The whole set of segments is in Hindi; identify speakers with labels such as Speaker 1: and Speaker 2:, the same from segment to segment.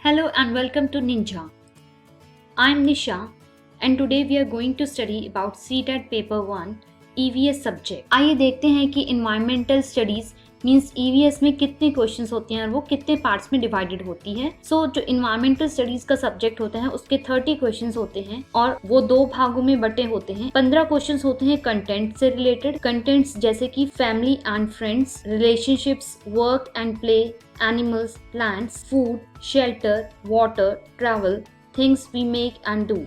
Speaker 1: Hello and welcome to Ninja. I'm Nisha and today we are going to study about CTET paper 1 EVS subject. आइए देखते हैं कि environmental studies मीन्स EVS में कितने क्वेश्चंस होते हैं और वो कितने पार्ट्स में डिवाइडेड होती है। जो इन्वायरमेंटल स्टडीज का सब्जेक्ट होता है उसके 30 क्वेश्चंस होते हैं और वो 2 भागों में बटे होते हैं। 15 क्वेश्चंस होते हैं कंटेंट से रिलेटेड, कंटेंट्स जैसे कि family and friends, relationships, work and play, animals, plants, food, shelter, water, travel, things we make and do.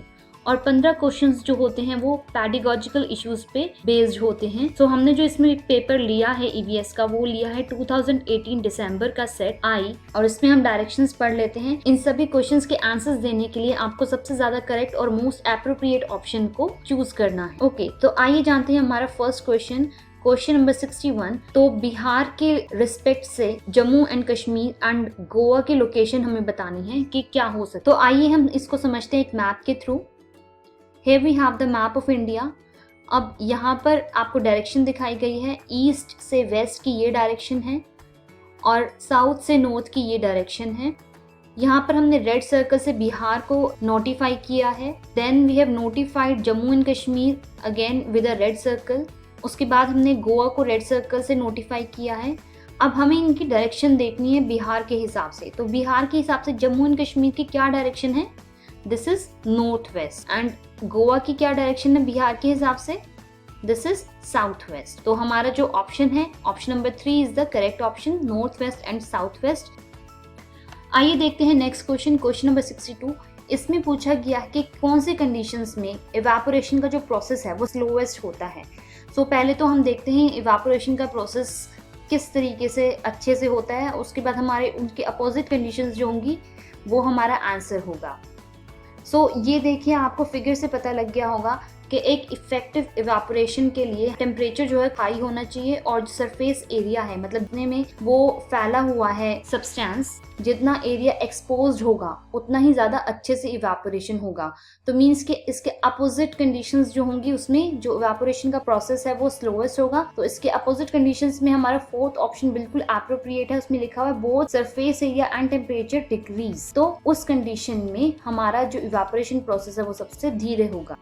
Speaker 1: और 15 क्वेश्चंस जो होते हैं वो पैडागोजिकल इश्यूज पे बेस्ड होते हैं। सो हमने जो इसमें एक पेपर लिया है ईवीएस का वो लिया है 2018 दिसंबर का सेट आई और इसमें हम डायरेक्शंस पढ़ लेते हैं। इन सभी क्वेश्चंस के आंसर्स देने के लिए आपको सबसे ज्यादा करेक्ट और मोस्ट एप्रोप्रिएट ऑप्शन को चूज करना है। ओके, तो आइए जानते हैं हमारा फर्स्ट क्वेश्चन नंबर 61। तो बिहार के रिस्पेक्ट से जम्मू एंड कश्मीर एंड गोवा के लोकेशन हमें बतानी है कि क्या हो सकता। तो आइए हम इसको समझते हैं एक मैप के through. Here we have the map of India। अब यहाँ पर आपको डायरेक्शन दिखाई गई है, ईस्ट से वेस्ट की ये डायरेक्शन है और साउथ से नॉर्थ की ये डायरेक्शन है। यहाँ पर हमने रेड सर्कल से बिहार को नोटिफाई किया है। Then we have notified Jammu and Kashmir again with a red circle. उसके बाद हमने गोवा को रेड सर्कल से नोटिफाई किया है। अब हमें इनकी डायरेक्शन देखनी है बिहार के हिसाब से। तो बिहार के हिसाब से जम्मू एंड कश्मीर की क्या डायरेक्शन है? This is north west. And Goa की क्या डायरेक्शन है बिहार के हिसाब से? This is south west. तो हमारा जो ऑप्शन है, option number 3 is the correct option, north west and south west. आइए देखते हैं नेक्स्ट क्वेश्चन नंबर 62। इसमें पूछा गया है कि कौन से कंडीशंस में इवेपोरेशन का जो प्रोसेस है वो स्लोएस्ट होता है। सो पहले तो हम देखते हैं इवेपोरेशन का प्रोसेस किस तरीके से अच्छे से होता है, उसके बाद हमारे उनके अपोजिट कंडीशंस जो होंगी वो हमारा आंसर होगा। ये देखिए, आपको फिगर से पता लग गया होगा कि एक इफेक्टिव इवेपोरेशन के लिए टेम्परेचर जो है हाई होना चाहिए और जो सरफेस एरिया है मतलब जितने में वो फैला हुआ है सब्सटेंस, जितना एरिया एक्सपोज्ड होगा उतना ही ज्यादा अच्छे से इवेपोरेशन होगा। तो मींस कि इसके अपोजिट कंडीशंस जो होंगी उसमें जो इवेपोरेशन का प्रोसेस है वो स्लोएस्ट होगा। तो इसके अपोजिट कंडीशंस में हमारा फोर्थ ऑप्शन बिल्कुल एप्रोप्रिएट है। उसमें लिखा हुआ है both surface area and temperature decrease. तो उस कंडीशन में हमारा जो इवेपोरेशन प्रोसेस है वो सबसे धीरे होगा।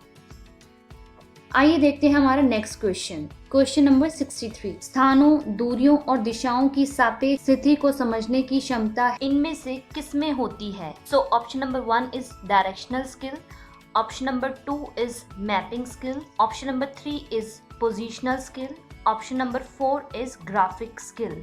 Speaker 1: आइए देखते हैं हमारा नेक्स्ट क्वेश्चन नंबर 63। स्थानों, दूरियों और दिशाओं की सापेक्ष स्थिति को समझने की क्षमता इनमें से किसमें होती है? Option number 1 is directional skill, option number 2 is mapping skill, option number 3 is positional skill, option number 4 is graphic skill.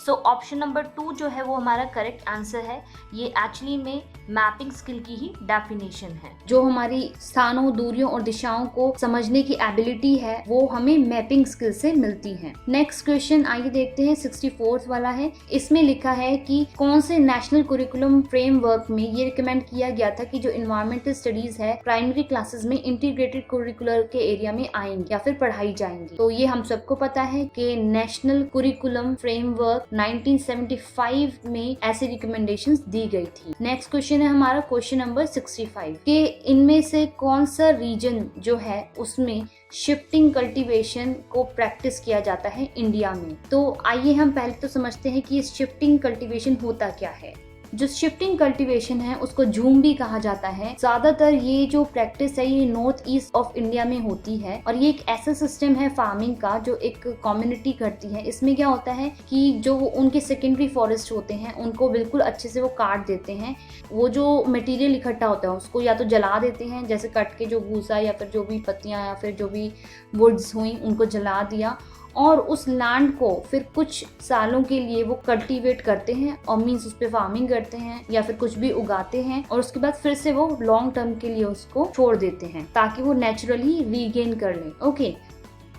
Speaker 1: Option number 2 जो है वो हमारा करेक्ट आंसर है। ये एक्चुअली में मैपिंग स्किल की ही डेफिनेशन है। जो हमारी स्थानों, दूरियों और दिशाओं को समझने की एबिलिटी है वो हमें मैपिंग स्किल से मिलती है। नेक्स्ट क्वेश्चन आइए देखते हैं, 64th वाला है। इसमें लिखा है कि कौन से नेशनल कुरिकुलम फ्रेमवर्क में ये रिकमेंड किया गया था कि जो इन्वायरमेंटल स्टडीज है प्राइमरी क्लासेस में इंटीग्रेटेड कुरिकुलर के एरिया में आएंगी या फिर पढ़ाई जाएंगी। तो ये हम सबको पता है कि नेशनल कुरिकुलम फ्रेमवर्क 1975 में ऐसी रिकमेंडेशंस दी गई थी। नेक्स्ट क्वेश्चन है हमारा क्वेश्चन नंबर 65 कि इनमें से कौन सा रीजन जो है उसमें शिफ्टिंग कल्टीवेशन को प्रैक्टिस किया जाता है इंडिया में। तो आइए हम पहले तो समझते हैं कि शिफ्टिंग कल्टीवेशन होता क्या है। जो शिफ्टिंग कल्टीवेशन है उसको झूम भी कहा जाता है। ज्यादातर ये जो प्रैक्टिस है ये नॉर्थ ईस्ट ऑफ इंडिया में होती है और ये एक ऐसा सिस्टम है फार्मिंग का जो एक कम्युनिटी करती है। इसमें क्या होता है कि जो उनके सेकेंडरी फॉरेस्ट होते हैं उनको बिल्कुल अच्छे से वो काट देते हैं। वो जो मटेरियल इकट्ठा होता है उसको या तो जला देते हैं, जैसे कट के जो भूसा या फिर जो भी पत्तियां या फिर जो भी वुड्स हुई उनको जला दिया और उस लैंड को फिर कुछ सालों के लिए वो कल्टीवेट करते हैं और मीन्स उस पर फार्मिंग करते हैं या फिर कुछ भी उगाते हैं और उसके बाद फिर से वो लॉन्ग टर्म के लिए उसको छोड़ देते हैं ताकि वो नेचुरली रीगेन कर ले। ओके,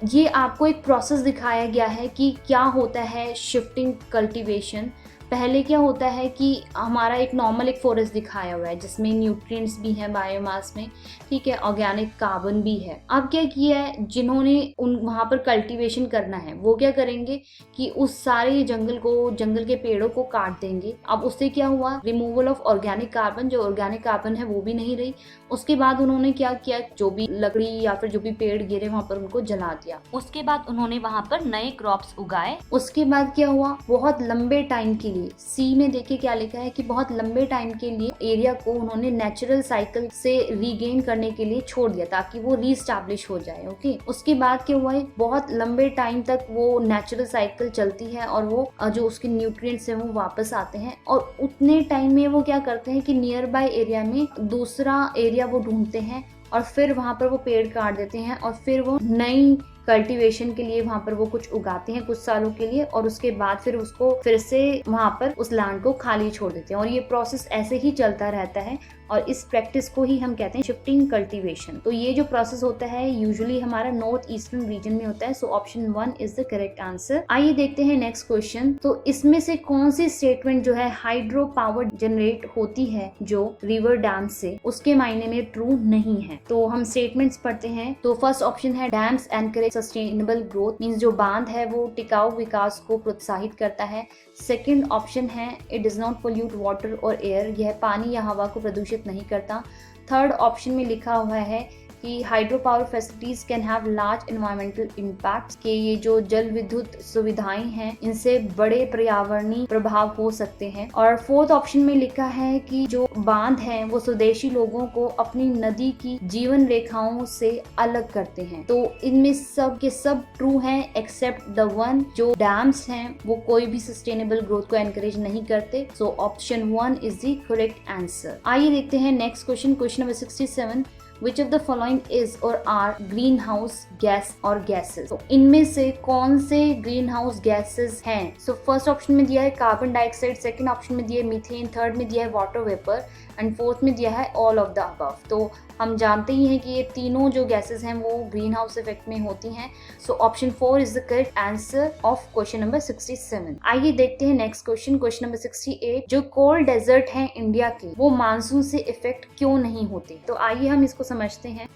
Speaker 1: ये आपको एक प्रोसेस दिखाया गया है कि क्या होता है शिफ्टिंग कल्टीवेशन। पहले क्या होता है कि हमारा एक नॉर्मल एक फॉरेस्ट दिखाया हुआ है जिसमें न्यूट्रिएंट्स भी हैं बायोमास में, ठीक है, ऑर्गेनिक कार्बन भी है। अब क्या किया है, जिन्होंने वहाँ पर कल्टीवेशन करना है वो क्या करेंगे कि उस सारे जंगल के पेड़ों को काट देंगे। अब उससे क्या हुआ, रिमूवल ऑफ ऑर्गेनिक कार्बन, जो ऑर्गेनिक कार्बन है वो भी नहीं रही। उसके बाद उन्होंने क्या किया, जो भी लकड़ी या फिर जो भी पेड़ गिरे वहाँ पर उनको जला दिया। उसके बाद उन्होंने वहाँ पर नए क्रॉप्स उगाए। उसके बाद क्या हुआ, बहुत लंबे टाइम के लिए, सी में देखिए क्या लिखा है कि बहुत लंबे टाइम के लिए एरिया को उन्होंने नेचुरल साइकिल से रीगेन करने के लिए छोड़ दिया ताकि वो रीस्टैब्लिश हो जाए। ओके, उसके बाद क्या हुआ है, बहुत लंबे टाइम तक वो नेचुरल साइकिल चलती है और वो जो उसके न्यूट्रिएंट्स हैं वो वापस आते हैं, और उतने टाइम में वो क्या करते हैं कि नियर बाय एरिया में दूसरा एरिया वो ढूंढते हैं और फिर वहां पर वो पेड़ काट देते हैं और फिर वो नई कल्टीवेशन के लिए वहां पर वो कुछ उगाते हैं कुछ सालों के लिए, और उसके बाद फिर उसको फिर से वहां पर उस लैंड को खाली छोड़ देते हैं, और ये प्रोसेस ऐसे ही चलता रहता है और इस प्रैक्टिस को ही हम कहते हैं शिफ्टिंग कल्टीवेशन। तो ये जो प्रोसेस होता है यूजुअली हमारा नॉर्थ ईस्टर्न रीजन में होता है। So option 1 is the correct answer. आइए देखते हैं नेक्स्ट क्वेश्चन। तो इसमें से कौन सी स्टेटमेंट जो है हाइड्रो पावर जनरेट होती है जो रिवर डैम से, उसके मायने में ट्रू नहीं है। तो हम स्टेटमेंट्स पढ़ते हैं। तो फर्स्ट ऑप्शन है dams encourage sustainable growth, means जो बांध है वो टिकाऊ विकास को प्रोत्साहित करता है। सेकंड ऑप्शन है it does not pollute water और एयर, यह पानी या हवा को प्रदूषित नहीं करता। थर्ड ऑप्शन में लिखा हुआ है कि hydro power facilities can have large environmental impacts, के ये जो जल विद्युत सुविधाएं हैं इनसे बड़े पर्यावरणीय प्रभाव हो सकते हैं। और फोर्थ ऑप्शन में लिखा है कि जो बांध हैं वो स्वदेशी लोगों को अपनी नदी की जीवन रेखाओं से अलग करते हैं। तो इनमें सब के सब ट्रू हैं एक्सेप्ट द वन, जो डैम्स हैं वो कोई भी सस्टेनेबल ग्रोथ को एनकरेज नहीं करते। So option 1 is the correct answer. आइए देखते हैं next question, question number 67। Which of the following is or are greenhouse gas or gases? तो इनमें से कौन से ग्रीन हाउस गैसेज हैं? सो फर्स्ट ऑप्शन में दिया है कार्बन डाइऑक्साइड, सेकंड ऑप्शन में दिया है मीथेन, थर्ड में दिया है वाटर वेपर एंड फोर्थ में दिया है ऑल ऑफ द अबव। तो हम जानते ही हैं कि ये तीनों जो गैसेस हैं वो ग्रीन हाउस इफेक्ट में होती हैं। So option 4 is the correct answer of question number 67। आइए देखते हैं नेक्स्ट क्वेश्चन, क्वेश्चन नंबर 68। जो कोल्ड डेजर्ट हैं इंडिया के वो मानसून से इफेक्ट क्यों नहीं होते? तो आइए हम इसको समझते हैं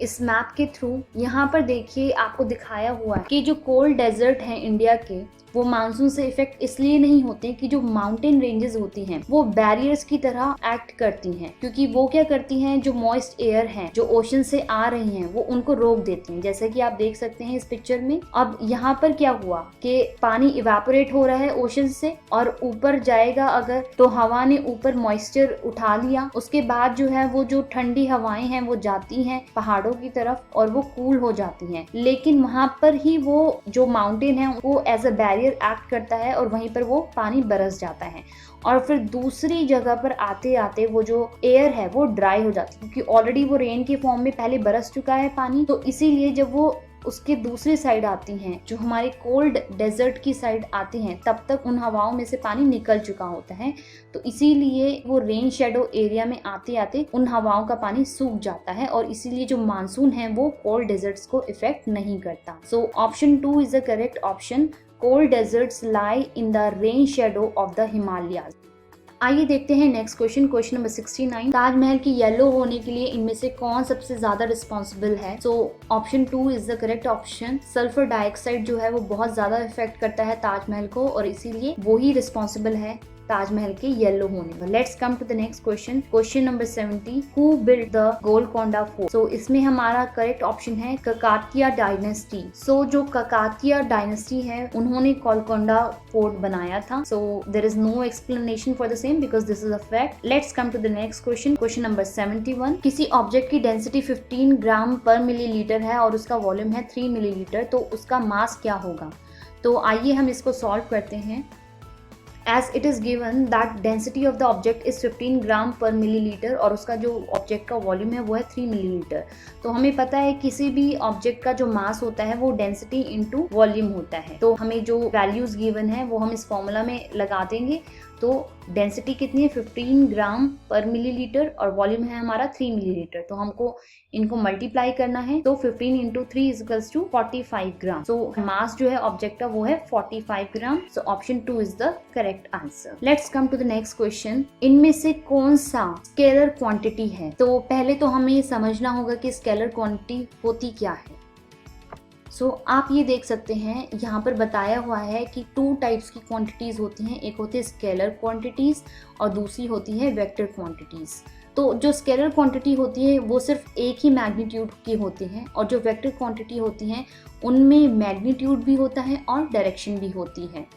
Speaker 1: इस मैप के थ्रू। यहाँ पर देखिए आपको दिखाया हुआ है कि जो कोल्ड डेजर्ट हैं इंडिया के वो मानसून से इफेक्ट इसलिए नहीं होते कि जो माउंटेन रेंजेस होती हैं वो बैरियर्स की तरह एक्ट करती हैं, क्योंकि वो क्या करती हैं, जो मॉइस्ट एयर है जो ओशन से आ रही हैं वो उनको रोक देती हैं, जैसे कि आप देख सकते हैं इस पिक्चर में। अब यहाँ पर क्या हुआ कि पानी इवेपोरेट हो रहा है ओशन से और ऊपर जाएगा अगर, तो हवा ने ऊपर मॉइस्चर उठा लिया, उसके बाद जो है वो जो ठंडी हवाएं हैं वो जाती हैं पहाड़ों की तरफ और वो कूल हो जाती हैं, लेकिन वहां पर ही वो जो माउंटेन है वो एज अ बैरियर एक्ट करता है और वहीं पर वो पानी बरस जाता है, और फिर दूसरी जगह पर आते आते वो जो एयर है वो ड्राई हो जाती है, क्योंकि ऑलरेडी वो रेन के फॉर्म में पहले बरस चुका है पानी। तो इसीलिए जब वो उसके दूसरी साइड आती हैं, जो हमारे कोल्ड डेजर्ट की साइड आती हैं, तब तक उन हवाओं में से पानी निकल चुका होता है। तो इसीलिए वो रेन शेडो एरिया में आते आते उन हवाओं का पानी सूख जाता है और इसीलिए जो मानसून है वो कोल्ड डेजर्ट्स को इफेक्ट नहीं करता। So option 2 is the correct option. Cold deserts lie in the rain shadow of the Himalayas. आइए देखते हैं next question, question number 69। Taj Mahal की येलो होने के लिए इनमें से कौन सबसे ज्यादा रिस्पॉन्सिबल है? So option 2 is the correct option. Sulphur dioxide जो है वो बहुत ज्यादा इफेक्ट करता है ताजमहल को और इसीलिए वो ही रिस्पॉन्सिबल है ताजमहल के येलो होने पर। Let's come to the next question, question number 70। Who built the Golconda fort? So इसमें हमारा करेक्ट ऑप्शन है ककातिया डायनेस्टी। सो जो ककातिया डायनेस्टी है उन्होंने गोलकोंडा फोर्ट बनाया था। So there is no explanation for the same because this is a fact. Let's come to the next question, question number 71। किसी ऑब्जेक्ट की डेंसिटी 15 ग्राम पर मिलीलीटर है और उसका वॉल्यूम है 3 मिलीलीटर, तो उसका मास क्या होगा? तो आइए हम इसको सॉल्व करते हैं। As it is given that density of the object is 15 ग्राम पर मिलीलीटर और उसका जो ऑब्जेक्ट का वॉल्यूम है वो है 3 मिलीलीटर, तो हमें पता है किसी भी ऑब्जेक्ट का जो मास होता है वो डेंसिटी इनटू वॉल्यूम होता है। तो हमें जो वैल्यूज गिवन है वो हम इस फॉर्मूला में लगा देंगे। तो डेंसिटी कितनी है 15 ग्राम पर मिलीलीटर और वॉल्यूम है हमारा 3 मिलीलीटर, तो हमको इनको मल्टीप्लाई करना है। तो 15 into 3 is to 45 gram. So mass जो है ऑब्जेक्ट का वो है 45 gram. So option 2 is the correct answer. Let's come to the next question. इनमें से कौन सा स्केलर क्वांटिटी है? तो पहले तो हमें ये समझना होगा कि स्केलर क्वांटिटी होती क्या है। सो आप ये देख सकते हैं यहाँ पर बताया हुआ है कि 2 टाइप्स की क्वांटिटीज होती हैं, एक होती है स्केलर क्वांटिटीज और दूसरी होती है वेक्टर क्वांटिटीज। तो जो स्केलर क्वांटिटी होती है वो सिर्फ एक ही मैग्नीट्यूड की होती है और जो वेक्टर क्वांटिटी होती हैं उनमें मैग्नीट्यूड भी होता है और डायरेक्शन भी होती है।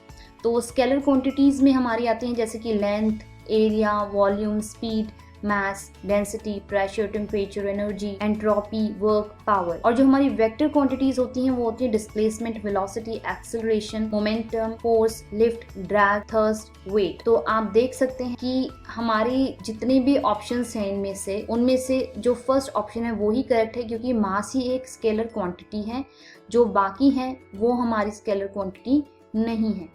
Speaker 1: तो स्केलर क्वांटिटीज़ में हमारी आती हैं जैसे कि length, area, volume, speed, mass, density, pressure, temperature, energy, entropy, work, power. और जो हमारी वेक्टर क्वांटिटीज होती हैं वो होती है displacement, velocity, acceleration, momentum, force, lift, drag, thrust, weight. तो आप देख सकते हैं कि हमारी जितने भी ऑप्शंस हैं उनमें से जो फर्स्ट ऑप्शन है वो ही करेक्ट है, क्योंकि मास ही एक स्केलर क्वांटिटी है, जो बाकी हैं वो हमारी स्केलर क्वांटिटी नहीं है।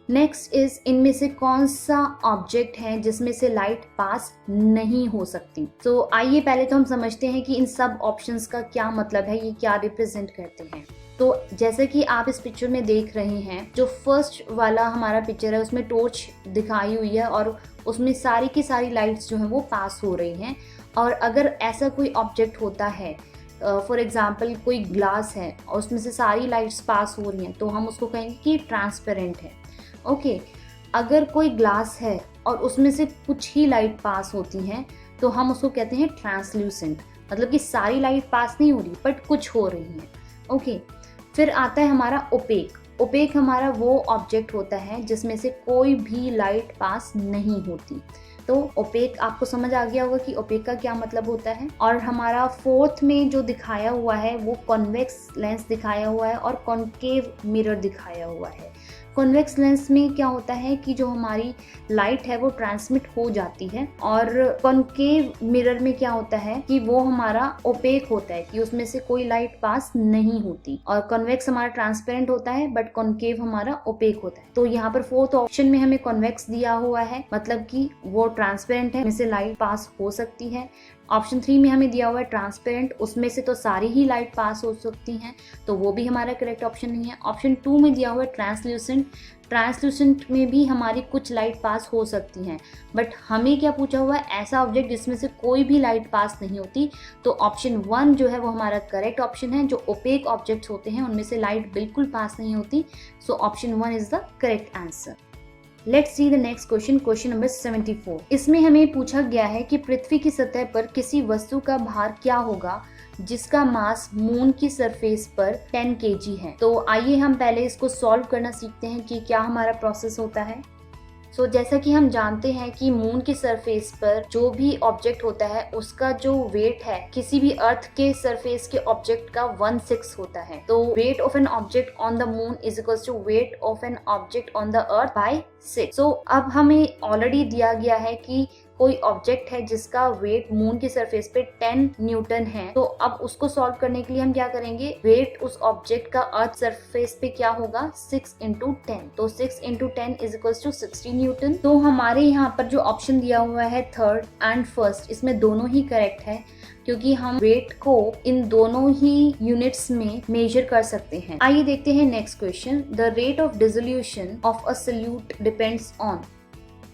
Speaker 1: नेक्स्ट इज इनमें से कौन सा ऑब्जेक्ट है जिसमें से लाइट पास नहीं हो सकती। तो आइए पहले तो हम समझते हैं कि इन सब ऑप्शंस का क्या मतलब है, ये क्या रिप्रेजेंट करते हैं। तो जैसे कि आप इस पिक्चर में देख रहे हैं, जो फर्स्ट वाला हमारा पिक्चर है उसमें टॉर्च दिखाई हुई है और उसमें सारी की सारी लाइट्स जो हैं वो पास हो रही हैं। और अगर ऐसा कोई ऑब्जेक्ट होता है, फॉर एग्जाम्पल कोई ग्लास है और उसमें से सारी लाइट्स पास हो रही हैं, तो हम उसको कहेंगे कि ट्रांसपेरेंट है। ओके, अगर कोई ग्लास है और उसमें से कुछ ही लाइट पास होती हैं तो हम उसको कहते हैं ट्रांसल्यूसेंट, मतलब कि सारी लाइट पास नहीं हो रही बट कुछ हो रही है। ओके, फिर आता है हमारा ओपेक। ओपेक हमारा वो ऑब्जेक्ट होता है जिसमें से कोई भी लाइट पास नहीं होती। तो ओपेक आपको समझ आ गया होगा कि ओपेक का क्या मतलब होता है। और हमारा फोर्थ में जो दिखाया हुआ है वो कॉन्वेक्स लेंस दिखाया हुआ है और कॉन्केव मिरर दिखाया हुआ है। कॉन्वेक्स लेंस में क्या होता है कि जो हमारी लाइट है वो ट्रांसमिट हो जाती है, और कॉन्केव मिरर में क्या होता है कि वो हमारा ओपेक होता है, कि उसमें से कोई लाइट पास नहीं होती। और कॉन्वेक्स हमारा ट्रांसपेरेंट होता है बट कॉन्केव हमारा ओपेक होता है। तो यहाँ पर फोर्थ ऑप्शन में हमें कॉन्वेक्स दिया हुआ है, मतलब कि वो ट्रांसपेरेंट है, इसमें से लाइट पास हो सकती है। ऑप्शन 3 में हमें दिया हुआ है ट्रांसपेरेंट, उसमें से तो सारी ही लाइट पास हो सकती हैं, तो वो भी हमारा करेक्ट ऑप्शन नहीं है। ऑप्शन 2 में दिया हुआ है ट्रांसल्यूसेंट। ट्रांसल्यूसेंट में भी हमारी कुछ लाइट पास हो सकती हैं, बट हमें क्या पूछा हुआ है, ऐसा ऑब्जेक्ट जिसमें से कोई भी लाइट पास नहीं होती। तो ऑप्शन 1 जो है वो हमारा करेक्ट ऑप्शन है। जो ओपेक ऑब्जेक्ट्स होते हैं उनमें से लाइट बिल्कुल पास नहीं होती। So option 1 is the correct answer. Let's see the next question, question number 74। इसमें हमें पूछा गया है कि पृथ्वी की सतह पर किसी वस्तु का भार क्या होगा जिसका मास मून की सरफेस पर 10 kg है। तो आइए हम पहले इसको सॉल्व करना सीखते हैं कि क्या हमारा प्रोसेस होता है। सो जैसा कि हम जानते हैं कि मून की सरफेस पर जो भी ऑब्जेक्ट होता है उसका जो वेट है किसी भी अर्थ के सरफेस के ऑब्जेक्ट का 1/6 होता है। तो weight of an object on the moon is equal to weight of an object on the earth by 6। So अब हमें ऑलरेडी दिया गया है कि कोई ऑब्जेक्ट है जिसका वेट मून की सरफेस पे 10 न्यूटन है। तो अब उसको सॉल्व करने के लिए हम क्या करेंगे, वेट उस ऑब्जेक्ट का अर्थ सरफेस पे क्या होगा, 6 × 10। तो 6 × 10 इज इक्वल टू 60 न्यूटन। तो हमारे यहाँ पर जो ऑप्शन दिया हुआ है थर्ड एंड फर्स्ट, इसमें दोनों ही करेक्ट है, क्योंकि हम वेट को इन दोनों ही यूनिट्स में मेजर कर सकते हैं। आइए देखते हैं next question. The rate of dissolution of a solute depends on.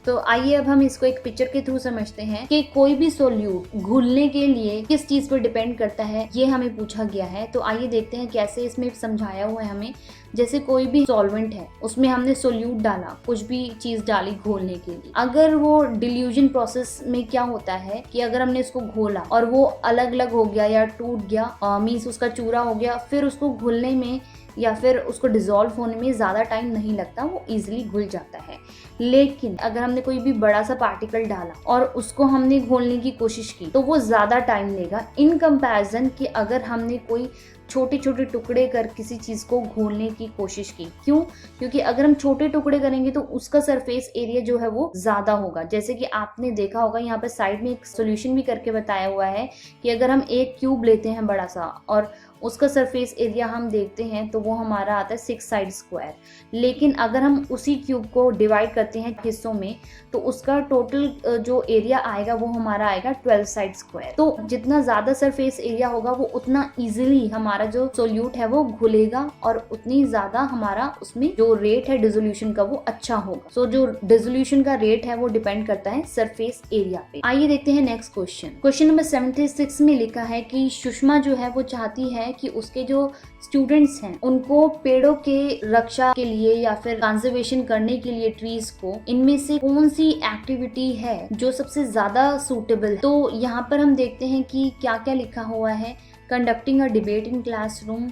Speaker 1: तो आइए अब हम इसको एक पिक्चर के थ्रू समझते हैं कि कोई भी सोल्यूट घुलने के लिए किस चीज पर डिपेंड करता है, ये हमें पूछा गया है। तो आइए देखते हैं कैसे इसमें समझाया हुआ है हमें। जैसे कोई भी सॉल्वेंट है, उसमें हमने सोल्यूट डाला, कुछ भी चीज डाली घोलने के लिए। अगर वो डिल्यूजन प्रोसेस में क्या होता है कि अगर हमने इसको घोला और वो अलग अलग हो गया या टूट गया, मीन्स उसका चूरा हो गया, फिर उसको घुलने में या फिर उसको डिसॉल्व होने में ज़्यादा टाइम नहीं लगता, वो इजीली घुल जाता है। लेकिन अगर हमने कोई भी बड़ा सा पार्टिकल डाला और उसको हमने घोलने की कोशिश की तो वो ज़्यादा टाइम लेगा इन कंपैरिजन कि अगर हमने कोई छोटे छोटे टुकड़े कर किसी चीज़ को घोलने की कोशिश की। क्यों? क्योंकि अगर हम छोटे टुकड़े करेंगे तो उसका सरफेस एरिया जो है वो ज़्यादा होगा। जैसे कि आपने देखा होगा यहाँ पर साइड में एक सोल्यूशन भी करके बताया हुआ है कि अगर हम एक क्यूब लेते हैं बड़ा सा और उसका सरफेस एरिया हम देखते हैं तो वो हमारा आता है 6 साइड स्क्वायर। लेकिन अगर हम उसी क्यूब को डिवाइड करते हैं हिस्सों में तो उसका टोटल जो एरिया आएगा वो हमारा आएगा 12 साइड स्क्वायर। तो जितना ज़्यादा सरफेस एरिया होगा वो उतना ईजिली हमारा जो सोल्यूट है वो घुलेगा और उतनी ज़्यादा हमारा उसमें जो रेट है डिसोल्यूशन का वो अच्छा होगा। सो जो डिसोल्यूशन का रेट है वो डिपेंड करता है सरफेस एरिया पे। आइए देखते हैं नेक्स्ट क्वेश्चन। क्वेश्चन नंबर 76 में लिखा है कि सुषमा जो है वो चाहती है कि उसके जो स्टूडेंट्स हैं उनको पेड़ों के रक्षा के लिए या फिर कंजर्वेशन करने के लिए ट्रीज को, इनमें से कौन सी एक्टिविटी है जो सबसे ज्यादा सूटेबल है। तो यहाँ पर हम देखते हैं कि क्या क्या लिखा हुआ है। Conducting a debate in classroom,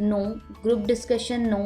Speaker 1: no. Group discussion, no.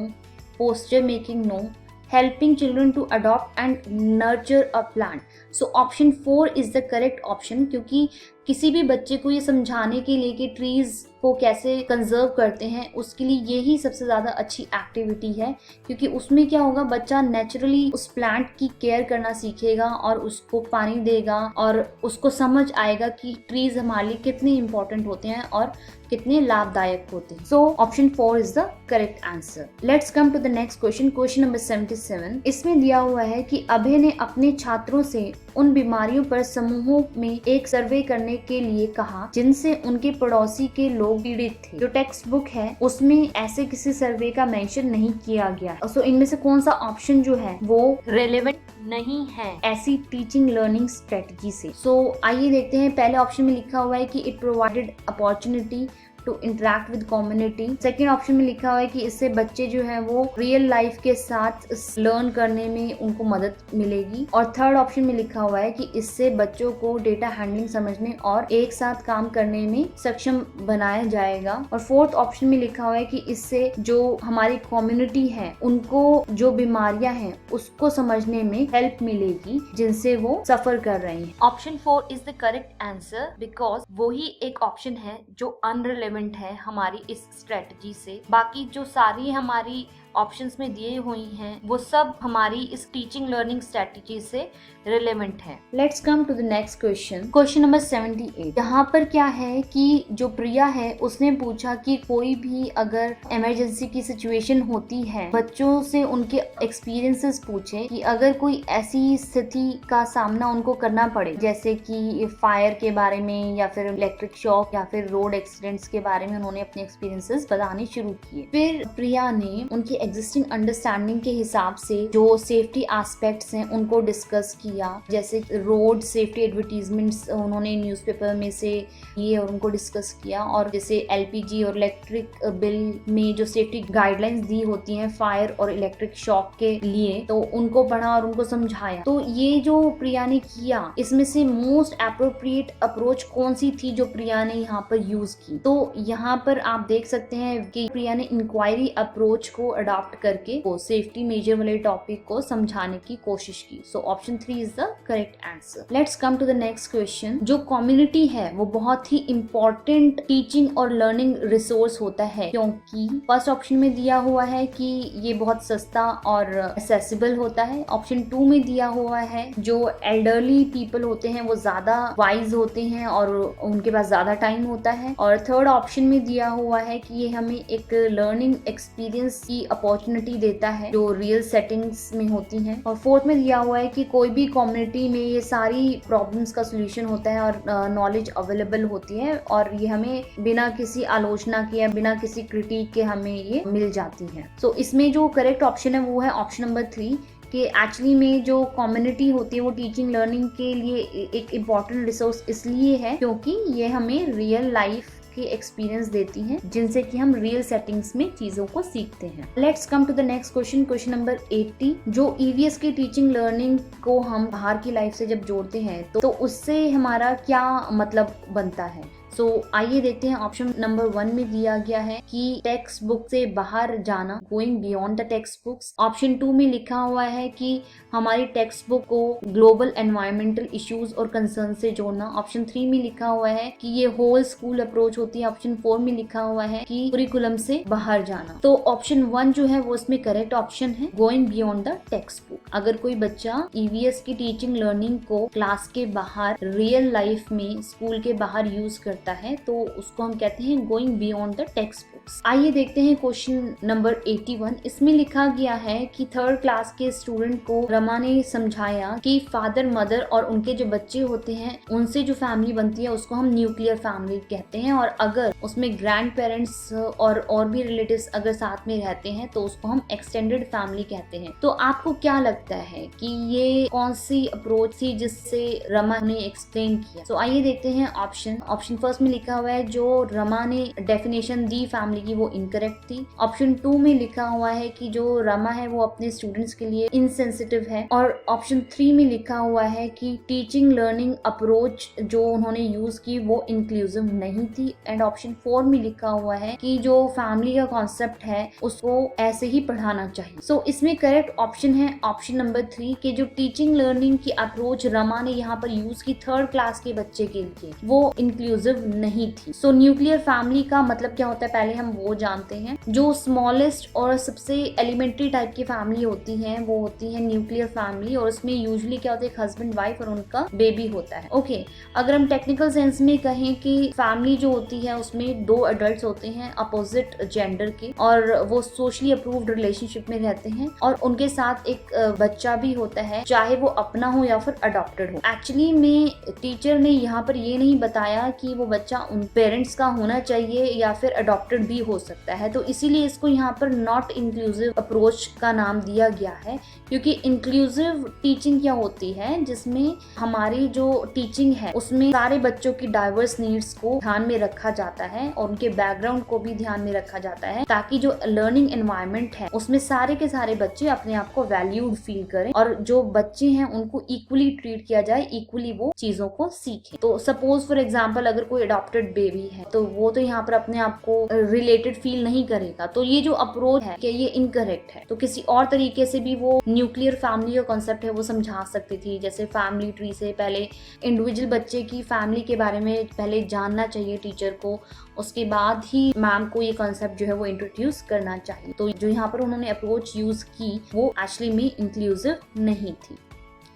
Speaker 1: Poster making, no. helping children to adopt and nurture a plant. So option 4 is the correct option, क्योंकि किसी भी बच्चे को ये समझाने के लिए कि ट्रीज को कैसे कंजर्व करते हैं, उसके लिए यही सबसे ज़्यादा अच्छी एक्टिविटी है, क्योंकि उसमें क्या होगा, बच्चा नेचुरली उस प्लांट की केयर करना सीखेगा और उसको पानी देगा और उसको समझ आएगा कि ट्रीज हमारे लिए कितने इंपॉर्टेंट होते हैं और कितने लाभदायक होते हैं. So option 4 is the correct answer. Let's come to the next question, question number 77. इसमें दिया हुआ है कि अभय ने अपने छात्रों से उन बीमारियों पर समूहों में एक सर्वे करने के लिए कहा जिनसे उनके पड़ोसी के लोग पीड़ित थे. जो टेक्स्ट बुक है उसमें ऐसे किसी सर्वे का मेंशन नहीं किया गया है. सो इनमें से कौन सा ऑप्शन जो है वो रेलेवेंट नहीं है ऐसी टीचिंग लर्निंग स्ट्रेटजी से. सो आइए देखते हैं. पहले ऑप्शन में लिखा हुआ है कि it provided opportunity to interact with community. Second option में लिखा हुआ है कि इससे बच्चे जो है वो रियल लाइफ के साथ लर्न करने में उनको मदद मिलेगी. और थर्ड ऑप्शन में लिखा हुआ है कि इससे बच्चों को डेटा हैंडलिंग समझने और एक साथ काम करने में सक्षम बनाया जाएगा. और फोर्थ ऑप्शन में लिखा हुआ है कि इससे जो हमारी कम्युनिटी है उनको जो बीमारियां हैं उसको समझने में हेल्प मिलेगी जिनसे वो सफर कर रहे हैं. Option 4 is the correct answer, because वो ही एक ऑप्शन है जो अनरिलेवेंट है हमारी इस स्ट्रेटजी से. बाकी जो सारी हमारी ऑप्शंस में दिए हुई हैं वो सब हमारी इस टीचिंग लर्निंग स्ट्रेटजी से रिलेवेंट है. Let's come to the next question, question number 78. यहाँ पर क्या है कि जो प्रिया है उसने पूछा कि कोई भी अगर इमरजेंसी की सिचुएशन होती है, बच्चों से उनके एक्सपीरियंसेस पूछे कि अगर कोई ऐसी स्थिति का सामना उनको करना पड़े, जैसे कि फायर के बारे में या फिर इलेक्ट्रिक शॉक या फिर रोड एक्सीडेंट्स के बारे में उन्होंने अपने एक्सपीरियंसेस बताने शुरू किए. फिर प्रिया ने उनकी एग्जिस्टिंग अंडरस्टैंडिंग के हिसाब से जो सेफ्टी एस्पेक्ट्स हैं उनको डिस्कस किया, जैसे रोड सेफ्टी एडवर्टीजमेंट्स उन्होंने न्यूज़पेपर में से ये और उनको डिस्कस किया. और जैसे एलपीजी और इलेक्ट्रिक बिल में जो सेफ्टी गाइडलाइंस दी होती हैं फायर और इलेक्ट्रिक शॉक के लिए, तो उनको पढ़ा और उनको समझाया. तो ये जो प्रिया ने किया, इसमें से मोस्ट एप्रोप्रिएट अप्रोच कौन सी थी जो प्रिया ने यहाँ पर यूज की? तो यहाँ पर आप देख सकते हैं कि प्रिया ने इंक्वायरी अप्रोच को अडॉप्ट करके वो सेफ्टी मेजर वाले टॉपिक को समझाने की कोशिश की. So option 3 is the correct answer. Let's come to the next question. जो कम्युनिटी है वो बहुत ही इंपॉर्टेंट टीचिंग और लर्निंग रिसोर्स होता है, क्योंकि फर्स्ट ऑप्शन में दिया हुआ है कि ये बहुत सस्ता और एक्सेसिबल होता है. ऑप्शन 2 में दिया हुआ है जो एल्डरली पीपल होते हैं वो ज्यादा वाइज होते हैं और उनके पास ज्यादा टाइम होता है. और थर्ड ऑप्शन में दिया हुआ है कि ये हमें एक लर्निंग एक्सपीरियंस की अपॉर्चुनिटी देता है जो रियल सेटिंग्स में होती हैं. और फोर्थ में दिया हुआ है कि कोई भी कम्युनिटी में ये सारी प्रॉब्लम्स का सोल्यूशन होता है और नॉलेज अवेलेबल होती है और ये हमें बिना किसी आलोचना के या बिना किसी क्रिटिक के हमें ये मिल जाती है. सो इसमें जो करेक्ट ऑप्शन है वो है ऑप्शन नंबर 3, कि एक्चुअली में जो कम्युनिटी होती है वो टीचिंग लर्निंग के लिए एक इम्पॉर्टेंट रिसोर्स इसलिए है क्योंकि ये हमें रियल लाइफ के एक्सपीरियंस देती हैं जिनसे कि हम रियल सेटिंग्स में चीजों को सीखते हैं. Let's come to the next question, question number 80. जो ईवीएस की टीचिंग लर्निंग को हम बाहर की लाइफ से जब जोड़ते हैं तो उससे हमारा क्या मतलब बनता है? सो आइए देखते हैं. ऑप्शन नंबर 1 में दिया गया है कि टेक्स्ट बुक से बाहर जाना, going beyond the text books. Option 2 में लिखा हुआ है कि हमारी टेक्स्ट बुक को ग्लोबल एनवायरमेंटल इश्यूज और कंसर्न से जोड़ना. ऑप्शन 3 में लिखा हुआ है कि ये होल स्कूल अप्रोच होती है. ऑप्शन 4 में लिखा हुआ है कि करिकुलम से बाहर जाना. तो ऑप्शन 1 जो है वो इसमें करेक्ट ऑप्शन है, going beyond the text book. अगर कोई बच्चा ईवीएस की टीचिंग लर्निंग को क्लास के बाहर रियल लाइफ में स्कूल के बाहर यूज करता है तो उसको हम कहते हैं going beyond the text books. आइए देखते हैं क्वेश्चन नंबर 81. इसमें लिखा गया है कि 3rd क्लास के स्टूडेंट को रमा ने समझाया कि फादर मदर और उनके जो बच्चे होते हैं उनसे जो फैमिली बनती है उसको हम न्यूक्लियर फैमिली कहते हैं, और अगर उसमें ग्रैंड पेरेंट्स और भी रिलेटिव्स अगर साथ में रहते हैं तो उसको हम एक्सटेंडेड फैमिली कहते हैं. तो आपको क्या लगता है कि ये कौन सी अप्रोच थी जिससे रमा ने एक्सप्लेन किया? तो आइए देखते हैं ऑप्शन. ऑप्शन फर्स्ट में लिखा हुआ है जो रमा ने डेफिनेशन दी फैमिली यानी कि वो इनकरेक्ट थी। ऑप्शन 2 में लिखा हुआ है कि जो रमा है वो अपने स्टूडेंट्स के लिए इनसेंसिटिव है। और ऑप्शन 3 में लिखा हुआ है कि टीचिंग लर्निंग अप्रोच जो उन्होंने यूज की वो इंक्लूसिव नहीं थी। एंड ऑप्शन 4 में लिखा हुआ है कि जो फैमिली का कॉन्सेप्ट है उसको ऐसे ही पढ़ाना चाहिए। सो इसमें करेक्ट ऑप्शन है ऑप्शन नंबर 3 कि जो टीचिंग लर्निंग की अप्रोच रमा ने यहाँ पर यूज की 3rd क्लास के बच्चे के लिए वो इंक्लूसिव नहीं थी। सो न्यूक्लियर फैमिली का मतलब क्या होता है पहले हम वो जानते हैं। जो स्मॉलेस्ट और सबसे एलिमेंट्री टाइप की फैमिली होती है वो होती है न्यूक्लियर फैमिली, और उसमें यूजुअली क्या होता है एक हस्बैंड वाइफ और उनका बेबी होता है। ओके, अगर हम टेक्निकल सेंस में कहें कि फैमिली जो होती है उसमें 2 अडल्ट होते हैं अपोजिट जेंडर के, और वो सोशली अप्रूव्ड रिलेशनशिप में रहते हैं, और उनके साथ एक बच्चा भी होता है, चाहे वो अपना हो या फिर अडॉप्टेड हो। एक्चुअली में टीचर ने यहाँ पर ये नहीं बताया कि वो बच्चा उन पेरेंट्स का होना चाहिए या फिर अडॉप्टेड भी हो सकता है, तो इसीलिए इसको यहाँ पर नॉट इंक्लूसिव अप्रोच का नाम दिया गया है। क्योंकि इंक्लूसिव टीचिंग क्या होती है जिसमें हमारी जो टीचिंग है उसमें सारे बच्चों की डाइवर्स नीड्स को ध्यान में रखा जाता है और उनके बैकग्राउंड को भी ध्यान में रखा जाता है, ताकि जो लर्निंग एनवायरनमेंट है उसमें सारे के सारे बच्चे अपने आप को वैल्यूड फील करें और जो बच्चे हैं उनको इक्वली ट्रीट किया जाए, इक्वली वो चीजों को सीखें। तो सपोज फॉर एग्जाम्पल अगर कोई अडॉप्टेड बेबी है तो वो तो यहाँ पर अपने आप को रिलेटेड फील नहीं करेगा, तो ये जो अप्रोच है कि ये इनकरेक्ट है। तो किसी और तरीके से भी वो न्यूक्लियर फैमिली का कॉन्सेप्ट है वो समझा सकती थी, जैसे फैमिली ट्री से पहले इंडिविजुअल बच्चे की फैमिली के बारे में पहले जानना चाहिए टीचर को, उसके बाद ही मैम को ये कॉन्सेप्ट जो है वो इंट्रोड्यूस करना चाहिए। तो जो यहाँ पर उन्होंने अप्रोच यूज की वो एक्चुअली में इंक्लूसिव नहीं थी।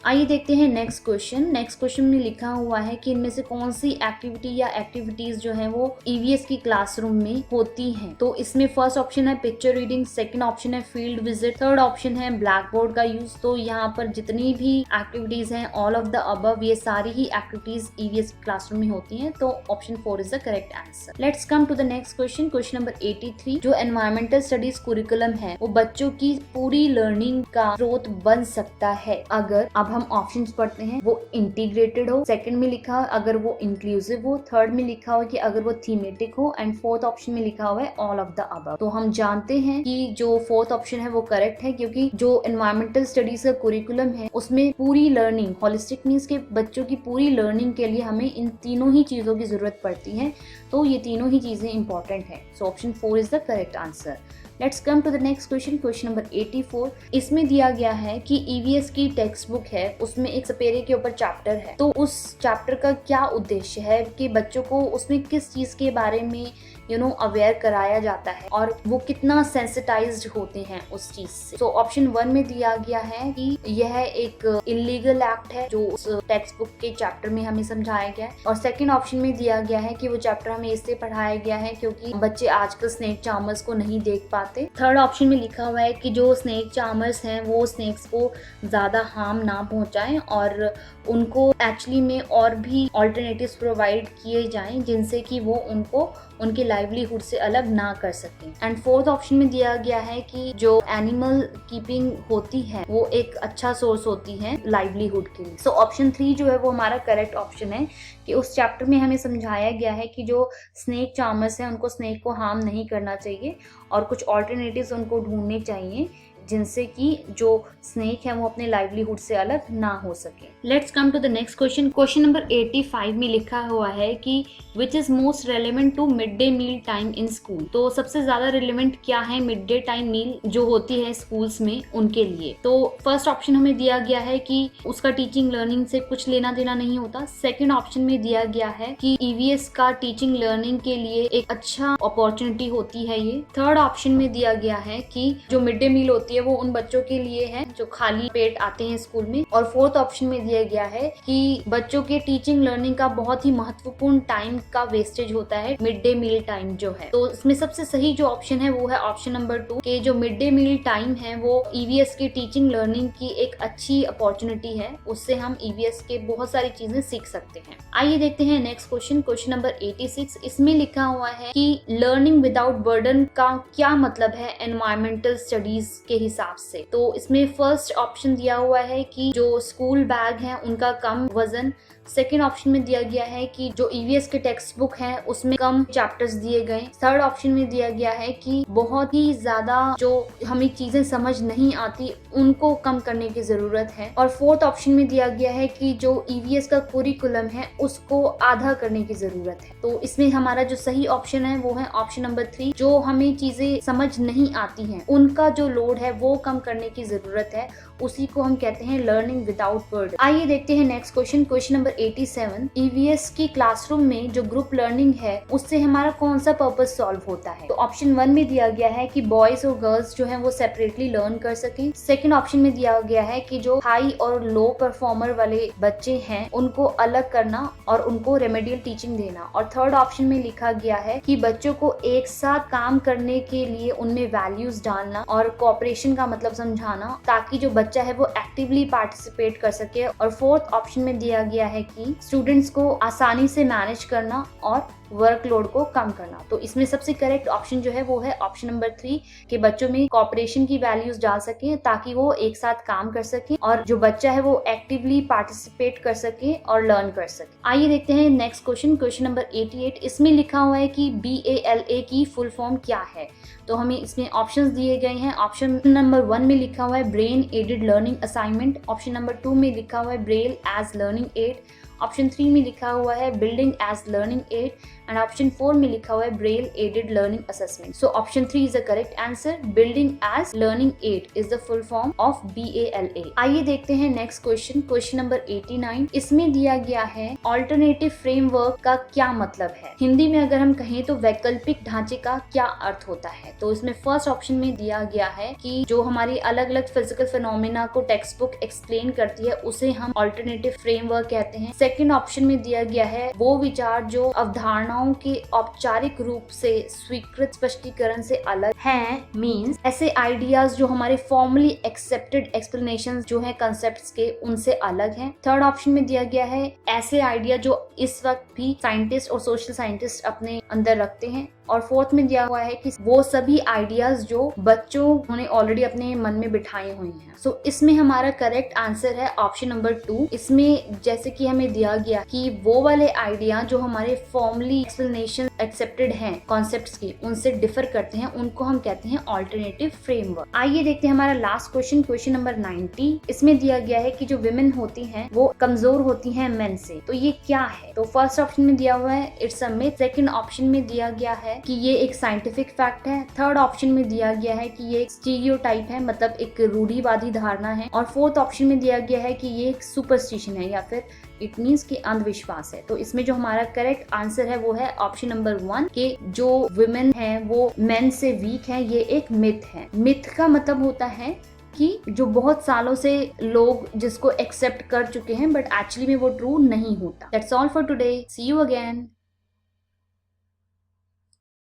Speaker 1: आइए देखते हैं नेक्स्ट क्वेश्चन। नेक्स्ट क्वेश्चन में लिखा हुआ है कि इनमें से कौन सी एक्टिविटी या एक्टिविटीज जो है वो ईवीएस की क्लासरूम में होती हैं। तो इसमें फर्स्ट ऑप्शन है पिक्चर रीडिंग, सेकंड ऑप्शन है फील्ड विजिट, थर्ड ऑप्शन है ब्लैक बोर्ड का यूज। तो यहाँ पर जितनी भी एक्टिविटीज हैं ऑल ऑफ द अबव ये सारी ही एक्टिविटीज ईवीएस क्लासरूम में होती हैं। तो option 4 is the correct answer. Let's come to the next question, question number 83। जो एनवायरमेंटल स्टडीज कुरिकुलम है वो बच्चों की पूरी लर्निंग का स्रोत बन सकता है अगर, अब हम ऑप्शंस पढ़ते हैं, वो इंटीग्रेटेड हो, सेकंड में लिखा हो अगर वो इंक्लूसिव हो, थर्ड में लिखा हो कि अगर वो थीमेटिक हो, एंड फोर्थ ऑप्शन में लिखा हुआ है ऑल ऑफ द अबव। तो हम जानते हैं कि जो फोर्थ ऑप्शन है वो करेक्ट है, क्योंकि जो एनवायरमेंटल स्टडीज का कुरिकुलम है उसमें पूरी लर्निंग, होलिस्टिक मीन्स के बच्चों की पूरी लर्निंग के लिए हमें इन तीनों ही चीजों की जरूरत पड़ती है। तो ये तीनों ही चीजें इंपॉर्टेंट है। So option 4 is the correct answer. Let's come to the next question, question number 84। इसमें दिया गया है कि ईवीएस की टेक्स्ट बुक है उसमें एक सपेरे के ऊपर चैप्टर है, तो उस चैप्टर का क्या उद्देश्य है कि बच्चों को उसमें किस चीज के बारे में अवेयर कराया जाता है और वो कितना सेंसिटाइज्ड होते हैं उस चीज से। तो ऑप्शन 1 में दिया गया है कि यह एक इलीगल एक्ट है जो उस टेक्स्ट बुक के चैप्टर में हमें समझाया गया है, और सेकंड ऑप्शन में दिया गया है कि वो चैप्टर हमें इससे पढ़ाया गया है क्योंकि बच्चे आजकल स्नेक चार्मर्स को नहीं देख पाते। थर्ड ऑप्शन में लिखा हुआ है कि जो स्नेक चार्मर्स हैं वो स्नेक्स को ज्यादा हार्म ना पहुंचाएं और उनको एक्चुअली में और भी ऑल्टरनेटिव्स प्रोवाइड किए जाएं जिनसे कि वो उनको उनके लाइवलीहुड से अलग ना कर सकें। एंड फोर्थ ऑप्शन में दिया गया है कि जो एनिमल कीपिंग होती है वो एक अच्छा सोर्स होती है लाइवलीहुड के लिए। सो ऑप्शन 3 जो है वो हमारा करेक्ट ऑप्शन है कि उस चैप्टर में हमें समझाया गया है कि जो स्नेक चार्मर्स हैं उनको स्नेक को हार्म नहीं करना चाहिए और कुछ ऑल्टरनेटिव्स उनको ढूंढने चाहिए जिनसे कि जो स्नेक है वो अपने लाइवलीहुड से अलग ना हो सके। Let's come to the next question, question number 85 में लिखा हुआ है कि which is most relevant to mid day meal time in school. तो सबसे ज्यादा रेलेवेंट क्या है मिड डे टाइम मील जो होती है स्कूल्स में उनके लिए। तो फर्स्ट ऑप्शन हमें दिया गया है कि उसका टीचिंग लर्निंग से कुछ लेना देना नहीं होता। सेकेंड ऑप्शन में दिया गया है कि ईवीएस का टीचिंग लर्निंग के लिए एक अच्छा अपॉर्चुनिटी होती है ये। थर्ड ऑप्शन में दिया गया है कि जो मिड डे मील होती है वो उन बच्चों के लिए है जो खाली पेट आते हैं स्कूल में। और फोर्थ ऑप्शन में दिया गया है कि बच्चों के टीचिंग लर्निंग का बहुत ही महत्वपूर्ण टाइम का वेस्टेज होता है मिड डे मील टाइम जो है। तो इसमें सबसे सही जो ऑप्शन है वो है ऑप्शन नंबर 2 के जो मिड डे मील टाइम है वो ईवीएस की टीचिंग लर्निंग की एक अच्छी अपॉर्चुनिटी है, उससे हम ईवीएस के बहुत सारी चीजें सीख सकते हैं। आइए देखते हैं नेक्स्ट क्वेश्चन, क्वेश्चन नंबर 86। इसमें लिखा हुआ है कि लर्निंग विदाउट बर्डन का क्या मतलब है एनवायरमेंटल स्टडीज के हिसाब से। तो इसमें फर्स्ट ऑप्शन दिया हुआ है कि जो स्कूल बैग है उनका कम वजन, सेकेंड ऑप्शन में दिया गया है कि जो ईवीएस के टेक्स्ट बुक हैं उसमें कम चैप्टर्स दिए गए। थर्ड ऑप्शन में दिया गया है कि बहुत ही ज्यादा जो हमें चीजें समझ नहीं आती उनको कम करने की जरूरत है। और फोर्थ ऑप्शन में दिया गया है कि जो ईवीएस का कुरिकुलम है उसको आधा करने की जरूरत है। तो इसमें हमारा जो सही ऑप्शन है वो है ऑप्शन नंबर 3, जो हमें चीजें समझ नहीं आती हैं उनका जो लोड है वो कम करने की जरूरत है, उसी को हम कहते हैं लर्निंग विदाउट बर्डन। आइए देखते हैं next question, question number 87। EVS की क्लासरूम में जो ग्रुप लर्निंग है उससे हमारा कौन सा पर्पस सॉल्व होता है? तो ऑप्शन 1 में दिया गया है कि बॉयज और गर्ल्स जो है वो सेपरेटली लर्न कर सकें। सेकंड ऑप्शन में दिया गया है कि जो हाई और लो परफॉर्मर वाले बच्चे हैं उनको अलग करना और उनको रेमेडियल टीचिंग देना। और थर्ड ऑप्शन में लिखा गया है कि बच्चों को एक साथ काम करने के लिए उनमें वैल्यूज डालना और कोऑपरेशन का मतलब समझाना ताकि जो बच्चा है वो एक्टिवली पार्टिसिपेट कर सके। और फोर्थ ऑप्शन में दिया गया है कि स्टूडेंट्स को आसानी से मैनेज करना और वर्कलोड को कम करना। तो इसमें सबसे करेक्ट ऑप्शन जो है वो है ऑप्शन नंबर 3 कि बच्चों में कोऑपरेशन की वैल्यूज डाल सके ताकि वो एक साथ काम कर सके और जो बच्चा है वो एक्टिवली पार्टिसिपेट कर सके और लर्न कर सके। आइए देखते हैं नेक्स्ट क्वेश्चन, क्वेश्चन नंबर 88। इसमें लिखा हुआ है कि BALA की फुल फॉर्म क्या है? तो हमें इसमें ऑप्शंस दिए गए हैं। ऑप्शन नंबर 1 में लिखा हुआ है brain aided learning assignment. Option number 2 में लिखा हुआ है braille as learning aid. Option 3 में लिखा हुआ है building as learning aid and option 4 में लिखा हुआ है braille aided learning assessment. So option 3 is the correct answer. Building as learning aid is the full form of BALA। आइए देखते हैं नेक्स्ट क्वेश्चन, क्वेश्चन नंबर 89। इसमें दिया गया है ऑल्टरनेटिव फ्रेमवर्क का क्या मतलब है? हिंदी में अगर हम कहें तो वैकल्पिक ढांचे का क्या अर्थ होता है? तो इसमें फर्स्ट ऑप्शन में दिया गया है कि जो हमारी अलग अलग फिजिकल फिनोमेना को टेक्स्ट बुक एक्सप्लेन करती है उसे हम ऑल्टरनेटिव फ्रेमवर्क कहते हैं। सेकेंड ऑप्शन में दिया गया है वो विचार जो अवधारणाओं के औपचारिक रूप से स्वीकृत स्पष्टीकरण से अलग हैं, मींस ऐसे आइडियाज जो हमारे फॉर्मली एक्सेप्टेड एक्सप्लेनेशंस जो है कॉन्सेप्ट्स के उनसे अलग हैं। थर्ड ऑप्शन में दिया गया है ऐसे आइडिया जो इस वक्त भी साइंटिस्ट और सोशल साइंटिस्ट अपने अंदर रखते हैं। और फोर्थ में दिया हुआ है कि वो सभी आइडियाज जो बच्चों ने ऑलरेडी अपने मन में बिठाए हुए हैं। सो इसमें हमारा करेक्ट आंसर है ऑप्शन नंबर 2। इसमें जैसे कि हमें दिया गया कि वो वाले आइडिया जो हमारे फॉर्मली एक्सप्लेनेशन एक्सेप्टेड हैं कॉन्सेप्ट्स की उनसे डिफर करते हैं उनको हम कहते हैं ऑल्टरनेटिव फ्रेमवर्क। आइए देखते हैं हमारा लास्ट क्वेश्चन, क्वेश्चन नंबर 90। इसमें दिया गया है कि जो विमेन होती हैं वो कमजोर होती हैं मेन से। तो ये क्या है? तो फर्स्ट ऑप्शन में दिया हुआ है it's a myth. Second option में दिया गया है कि ये एक साइंटिफिक फैक्ट है। थर्ड ऑप्शन में दिया गया है कि ये एक स्टीरियोटाइप है, मतलब एक रूढ़िवादी धारणा है। और फोर्थ ऑप्शन में दिया गया है कि ये एक सुपरस्टिशन है या फिर इट मीन्स कि अंधविश्वास है। तो इसमें जो हमारा करेक्ट आंसर है वो है ऑप्शन नंबर 1 कि जो विमेन है वो मेन से वीक है, ये एक मिथ है। मिथ का मतलब होता है कि जो बहुत सालों से लोग जिसको एक्सेप्ट कर चुके हैं बट एक्चुअली में वो ट्रू नहीं होता। That's all for today, see you again.